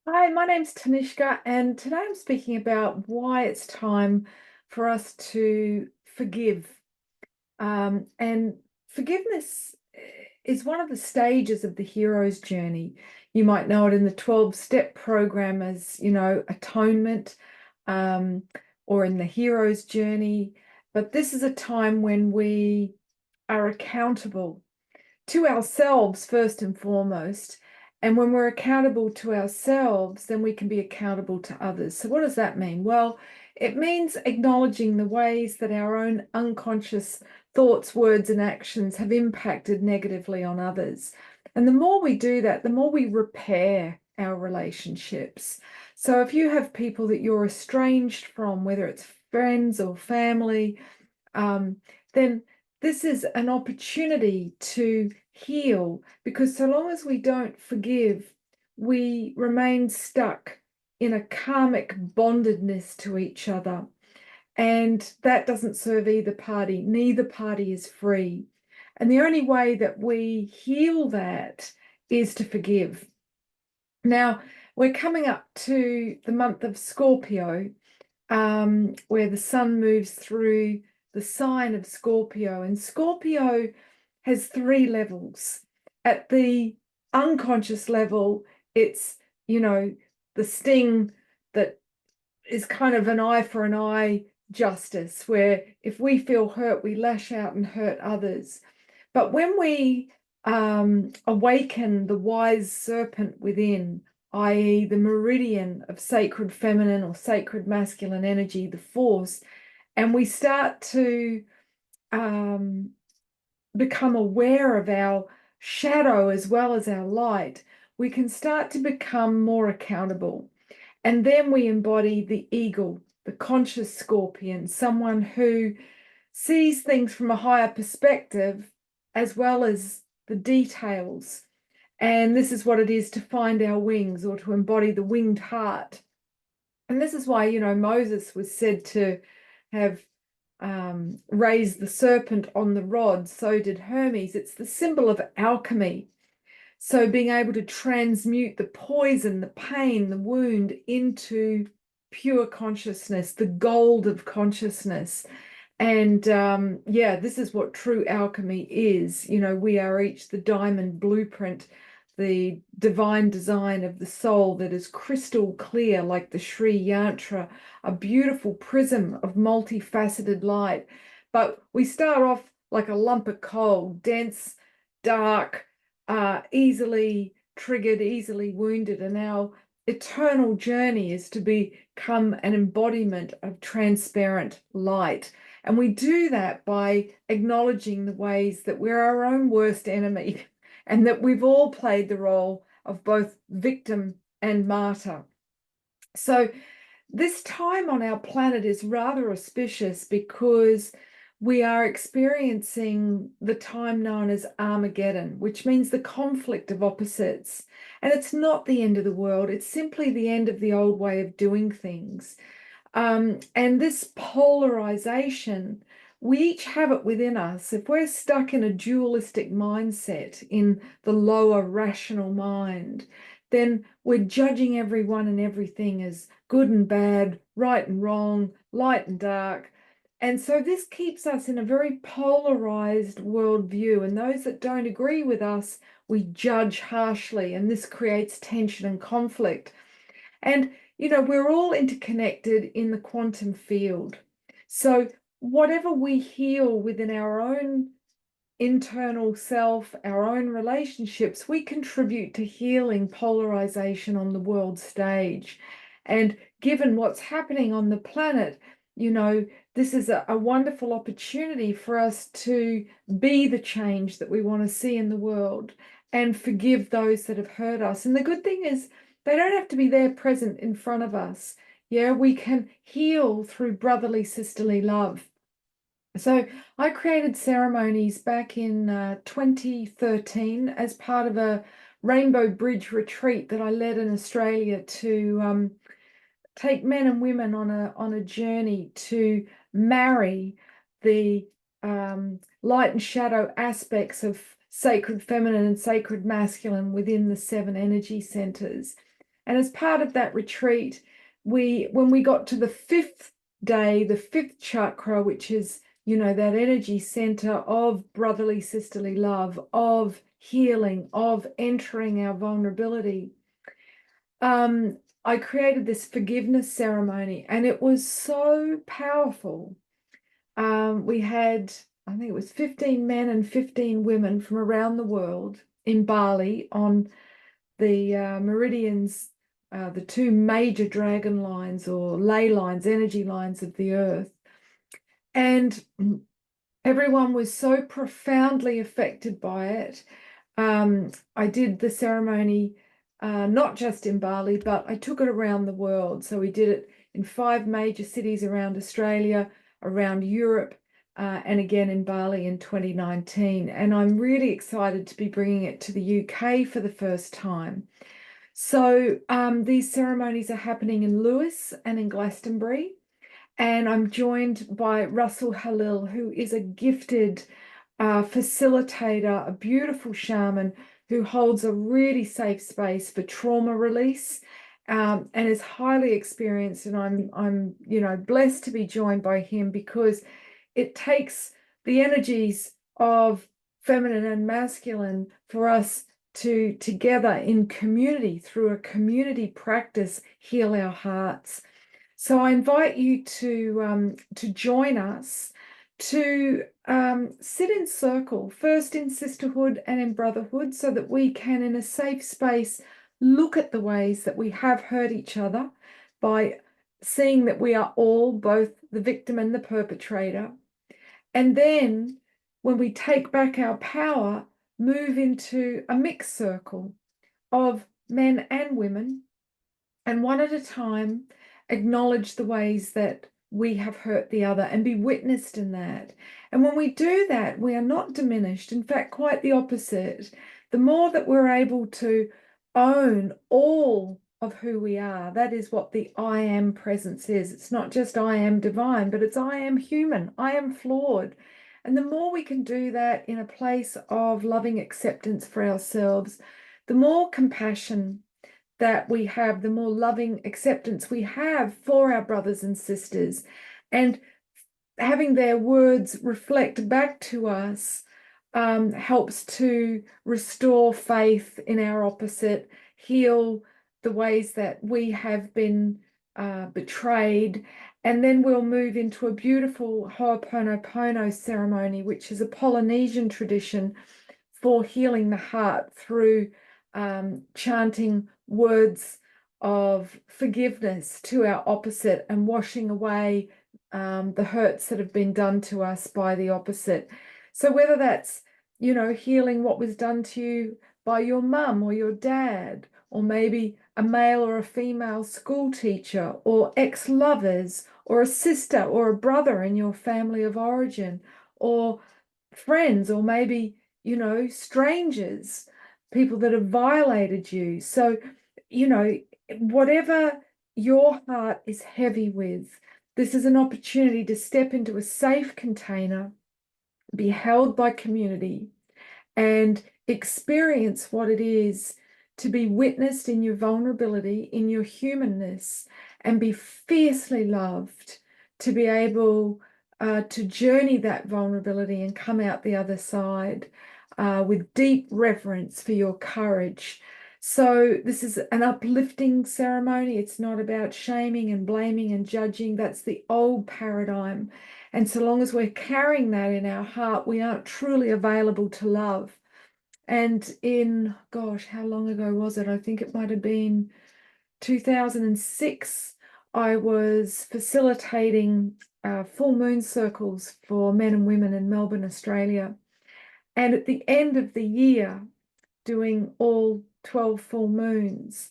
Hi, my name's Tanishka, and today I'm speaking about why it's time for us to forgive. And forgiveness is one of the stages of the hero's journey. You might know it in the 12-step program as, atonement, um, or in the hero's journey. But this is a time when we are accountable to ourselves first and foremost. And when we're accountable to ourselves, then we can be accountable to others. So, what does that mean? Well, it means acknowledging the ways that our own unconscious thoughts, words, and actions have impacted negatively on others. And the more we do that, the more we repair our relationships. So, if you have people that you're estranged from, whether it's friends or family, um, then this is an opportunity to heal, because so long as we don't forgive, we remain stuck in a karmic bondedness to each other. And that doesn't serve either party. Neither party is free. And the only way that we heal that is to forgive. Now, we're coming up to the month of Scorpio, where the sun moves through the sign of Scorpio. And Scorpio has three levels. At the unconscious level, it's, you know, the sting that is kind of an eye for an eye justice, where if we feel hurt, we lash out and hurt others. But when we awaken the wise serpent within, i.e., the meridian of sacred feminine or sacred masculine energy, the force, and we start to um, become aware of our shadow as well as our light, we can start to become more accountable. And then we embody the eagle, the conscious scorpion, someone who sees things from a higher perspective as well as the details. And this is what it is to find our wings, or to embody the winged heart. And this is why, Moses was said to have raised the serpent on the rod. So did Hermes. It's the symbol of alchemy. So being able to transmute the poison, the pain, the wound into pure consciousness, the gold of consciousness. And yeah, this is what true alchemy is. We are each the diamond blueprint, the divine design of the soul that is crystal clear, like the Sri Yantra, a beautiful prism of multifaceted light. But we start off like a lump of coal, dense, dark, easily triggered, easily wounded. And our eternal journey is to become an embodiment of transparent light. And we do that by acknowledging the ways that we're our own worst enemy and that we've all played the role of both victim and martyr. So this time on our planet is rather auspicious because we are experiencing the time known as Armageddon, which means the conflict of opposites. And it's not the end of the world, it's simply the end of the old way of doing things. And this polarization, we each have it within us. If we're stuck in a dualistic mindset, in the lower rational mind, then we're judging everyone and everything as good and bad, right and wrong, light and dark. And so this keeps us in a very polarized worldview. And those that don't agree with us, we judge harshly, and this creates tension and conflict. And, we're all interconnected in the quantum field. So, whatever we heal within our own internal self, our own relationships, we contribute to healing polarization on the world stage. And given what's happening on the planet, this is a wonderful opportunity for us to be the change that we want to see in the world and forgive those that have hurt us. And the good thing is, they don't have to be there present in front of us. Yeah, we can heal through brotherly, sisterly love. So I created ceremonies back in 2013 as part of a Rainbow Bridge retreat that I led in Australia to take men and women on a journey to marry the light and shadow aspects of sacred feminine and sacred masculine within the seven energy centers. And as part of that retreat, when we got to the fifth day, the fifth chakra, which is, that energy center of brotherly, sisterly love, of healing, of entering our vulnerability, I created this forgiveness ceremony, and it was so powerful. We had, I think it was 15 men and 15 women from around the world in Bali on the meridians, the two major dragon lines or ley lines, energy lines of the earth. And everyone was so profoundly affected by it. I did the ceremony not just in Bali, but I took it around the world. So we did it in 5 major cities around Australia, around Europe, and again in Bali in 2019. And I'm really excited to be bringing it to the UK for the first time. So these ceremonies are happening in Lewis and in Glastonbury. And I'm joined by Russell Halil, who is a gifted facilitator, a beautiful shaman who holds a really safe space for trauma release, and is highly experienced. And I'm blessed to be joined by him because it takes the energies of feminine and masculine for us to together in community, through a community practice, heal our hearts. So I invite you to join us, to sit in circle, first in sisterhood and in brotherhood, so that we can, in a safe space, look at the ways that we have hurt each other by seeing that we are all both the victim and the perpetrator. And then when we take back our power, move into a mixed circle of men and women, and one at a time, acknowledge the ways that we have hurt the other and be witnessed in that. And when we do that, we are not diminished. In fact, quite the opposite. The more that we're able to own all of who we are, that is what the I am presence is. It's not just I am divine, but it's I am human, I am flawed. And the more we can do that in a place of loving acceptance for ourselves, the more compassion that we have, the more loving acceptance we have for our brothers and sisters, and having their words reflect back to us helps to restore faith in our opposite, heal the ways that we have been betrayed. And then we'll move into a beautiful Ho'oponopono ceremony, which is a Polynesian tradition for healing the heart through chanting words of forgiveness to our opposite and washing away the hurts that have been done to us by the opposite. So whether that's, healing what was done to you by your mum or your dad, or maybe a male or a female school teacher, or ex-lovers, or a sister or a brother in your family of origin, or friends, or maybe, strangers, people that have violated you. So, whatever your heart is heavy with, this is an opportunity to step into a safe container, be held by community, and experience what it is to be witnessed in your vulnerability, in your humanness, and be fiercely loved, to be able to journey that vulnerability and come out the other side with deep reverence for your courage. So this is an uplifting ceremony. It's not about shaming and blaming and judging. That's the old paradigm. And so long as we're carrying that in our heart, we aren't truly available to love. And in, gosh, how long ago was it? I think it might have been 2006. I was facilitating full moon circles for men and women in Melbourne, Australia. And at the end of the year, doing all 12 full moons,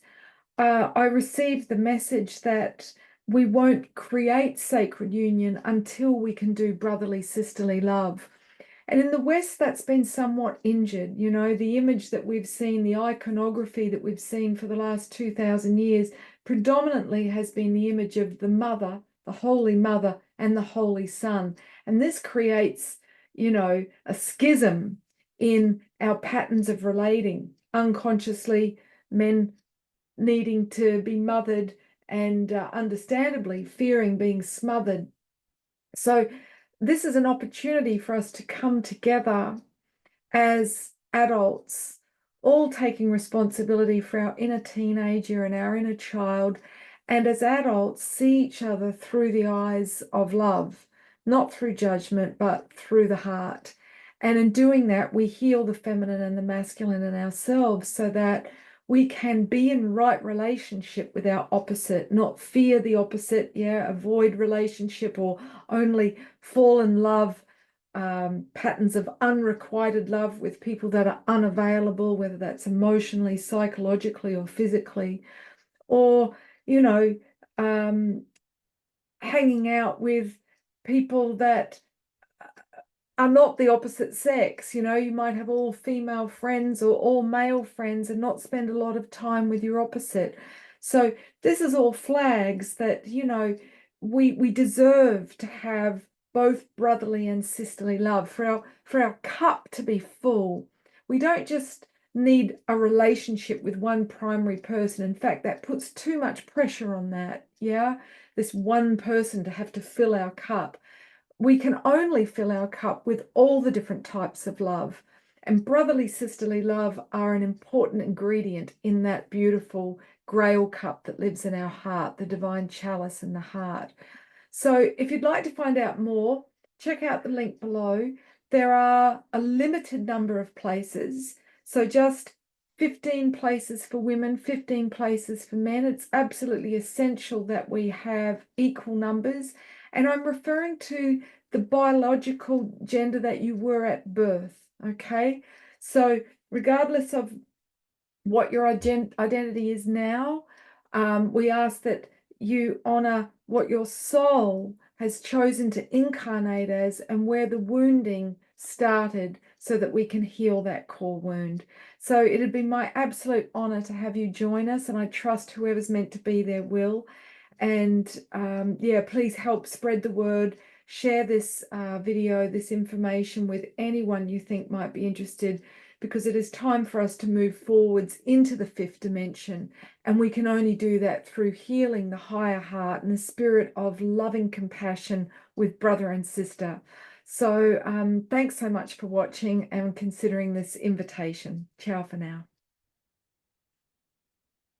I received the message that we won't create sacred union until we can do brotherly, sisterly love. And in the West, that's been somewhat injured. The image that we've seen, the iconography that we've seen for the last 2,000 years, predominantly has been the image of the mother, the Holy Mother, and the Holy Son. And this creates, a schism in our patterns of relating. Unconsciously, men needing to be mothered and understandably fearing being smothered. So this is an opportunity for us to come together as adults, all taking responsibility for our inner teenager and our inner child, and as adults, see each other through the eyes of love, not through judgment, but through the heart. And in doing that, we heal the feminine and the masculine in ourselves so that we can be in right relationship with our opposite, not fear the opposite, avoid relationship or only fall in love, patterns of unrequited love with people that are unavailable, whether that's emotionally, psychologically, or physically, or, you know, um, hanging out with people that are not the opposite sex. You might have all female friends or all male friends and not spend a lot of time with your opposite. So this is all flags that, we deserve to have both brotherly and sisterly love for our cup to be full. We don't just need a relationship with one primary person. In fact, that puts too much pressure on that. Yeah, this one person to have to fill our cup. We can only fill our cup with all the different types of love. And brotherly, sisterly love are an important ingredient in that beautiful grail cup that lives in our heart, the divine chalice in the heart. So if you'd like to find out more, check out the link below. There are a limited number of places. So just 15 places for women, 15 places for men. It's absolutely essential that we have equal numbers. And I'm referring to the biological gender that you were at birth, okay? So regardless of what your identity is now, we ask that you honor what your soul has chosen to incarnate as and where the wounding started so that we can heal that core wound. So it'd be my absolute honor to have you join us, and I trust whoever's meant to be there will. And please help spread the word. Share this video, this information with anyone you think might be interested, because it is time for us to move forwards into the fifth dimension. And we can only do that through healing the higher heart and the spirit of loving compassion with brother and sister. So thanks so much for watching and considering this invitation. Ciao for now.